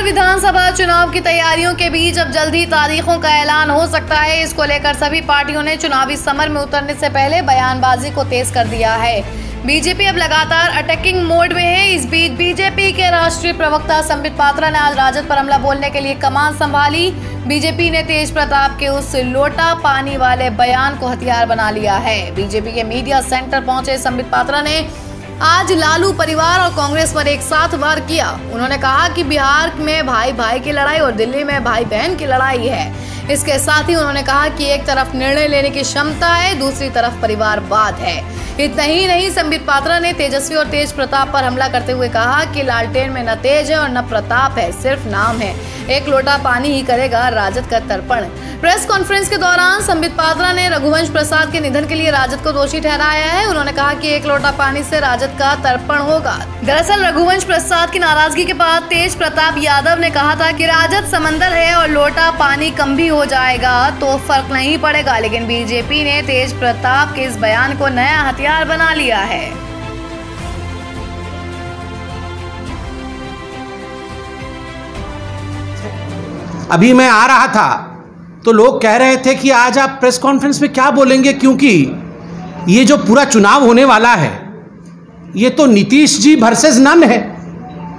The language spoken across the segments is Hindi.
विधानसभा चुनाव की तैयारियों के बीच अब जल्द ही तारीखों का ऐलान हो सकता है। इसको लेकर सभी पार्टियों ने चुनावी समर में उतरने से पहले बयानबाजी को तेज कर दिया है। बीजेपी अब लगातार अटैकिंग मोड में है। इस बीच बीजेपी के राष्ट्रीय प्रवक्ता संबित पात्रा ने आज राजद पर हमला बोलने के लिए कमान संभाली। बीजेपी ने तेज प्रताप के उस लोटा पानी वाले बयान को हथियार बना लिया है। बीजेपी के मीडिया सेंटर पहुंचे संबित पात्रा ने आज लालू परिवार और कांग्रेस पर एक साथ वार किया। उन्होंने कहा कि बिहार में भाई भाई की लड़ाई और दिल्ली में भाई बहन की लड़ाई है। इसके साथ ही उन्होंने कहा कि एक तरफ निर्णय लेने की क्षमता है, दूसरी तरफ परिवारवाद है। इतना ही नहीं, संबित पात्रा ने तेजस्वी और तेज प्रताप पर हमला करते हुए कहा कि लालटेन में न तेज है और न प्रताप है, सिर्फ नाम है। एक लोटा पानी ही करेगा राजद का तर्पण। प्रेस कॉन्फ्रेंस के दौरान संबित पात्रा ने रघुवंश प्रसाद के निधन के लिए राजद को दोषी ठहराया है। उन्होंने कहा कि एक लोटा पानी से राजद का तर्पण होगा। दरअसल रघुवंश प्रसाद की नाराजगी के बाद तेज प्रताप यादव ने कहा था कि राजद समंदर है और लोटा पानी कम भी हो जाएगा तो फर्क नहीं पड़ेगा, लेकिन बीजेपी ने तेज प्रताप के इस बयान को नया हथियार बना लिया है। अभी मैं आ रहा था तो लोग कह रहे थे कि आज आप प्रेस कॉन्फ्रेंस में क्या बोलेंगे, क्योंकि ये जो पूरा चुनाव होने वाला है ये तो नीतीश जी वर्सेस नन है।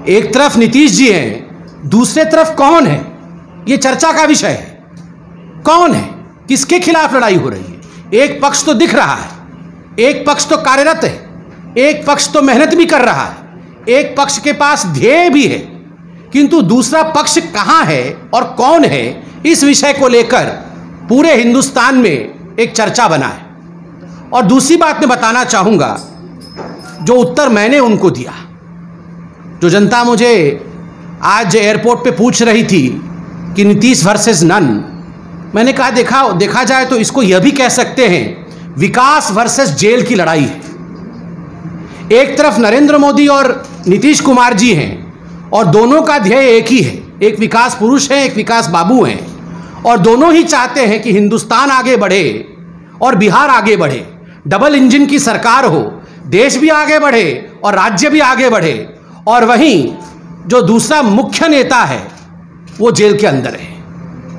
एक तरफ नीतीश जी हैं, दूसरे तरफ कौन है, ये चर्चा का विषय है। कौन है, किसके खिलाफ लड़ाई हो रही है? एक पक्ष तो दिख रहा है, एक पक्ष तो कार्यरत है, एक पक्ष तो मेहनत भी कर रहा है, एक पक्ष के पास ध्येय भी है, किंतु दूसरा पक्ष कहां है और कौन है, इस विषय को लेकर पूरे हिंदुस्तान में एक चर्चा बना है। और दूसरी बात मैं बताना चाहूंगा, जो उत्तर मैंने उनको दिया, जो जनता मुझे आज एयरपोर्ट पे पूछ रही थी कि नीतीश वर्सेस नन, मैंने कहा देखा जाए तो इसको यह भी कह सकते हैं विकास वर्सेस जेल की लड़ाई है। एक तरफ नरेंद्र मोदी और नीतीश कुमार जी हैं और दोनों का ध्येय एक ही है, एक विकास पुरुष है, एक विकास बाबू हैं, और दोनों ही चाहते हैं कि हिंदुस्तान आगे बढ़े और बिहार आगे बढ़े, डबल इंजन की सरकार हो, देश भी आगे बढ़े और राज्य भी आगे बढ़े। और वहीं जो दूसरा मुख्य नेता है वो जेल के अंदर है,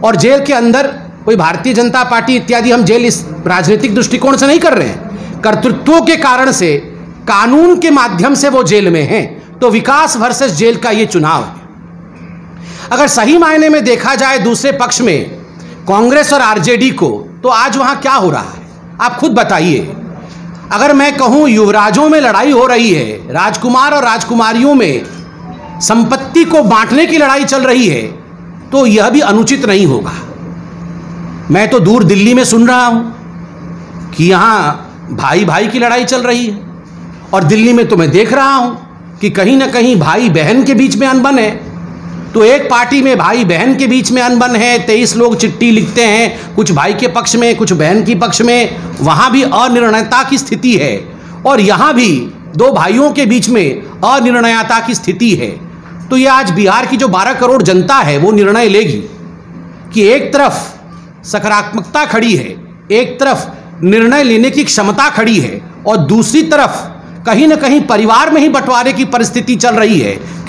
और जेल के अंदर कोई भारतीय जनता पार्टी इत्यादि, हम जेल इस राजनीतिक दृष्टिकोण से नहीं कर रहे हैं, कर्तृत्वों के कारण से, कानून के माध्यम से वो जेल में हैं। तो विकास वर्सेस जेल का ये चुनाव है। अगर सही मायने में देखा जाए दूसरे पक्ष में कांग्रेस और आरजेडी को, तो आज वहां क्या हो रहा है आप खुद बताइए। अगर मैं कहूं युवराजों में लड़ाई हो रही है, राजकुमार और राजकुमारियों में संपत्ति को बांटने की लड़ाई चल रही है, तो यह भी अनुचित नहीं होगा। मैं तो दूर दिल्ली में सुन रहा हूं कि यहां भाई भाई की लड़ाई चल रही है, और दिल्ली में तो मैं देख रहा हूं कि कहीं ना कहीं भाई बहन के बीच में अनबन है। तो एक पार्टी में भाई बहन के बीच में अनबन है, 23 लोग चिट्ठी लिखते हैं, कुछ भाई के पक्ष में, कुछ बहन के पक्ष में, वहां भी अनिर्णयता की स्थिति है। और यहां भी दो भाइयों के बीच में अनिर्णयता की स्थिति है। तो ये आज बिहार की जो 12 करोड़ जनता है वो निर्णय लेगी कि एक तरफ सकारात्मकता खड़ी है, एक तरफ निर्णय लेने की क्षमता खड़ी है, और दूसरी तरफ कहीं ना कहीं परिवार में ही बंटवारे की परिस्थिति चल रही है।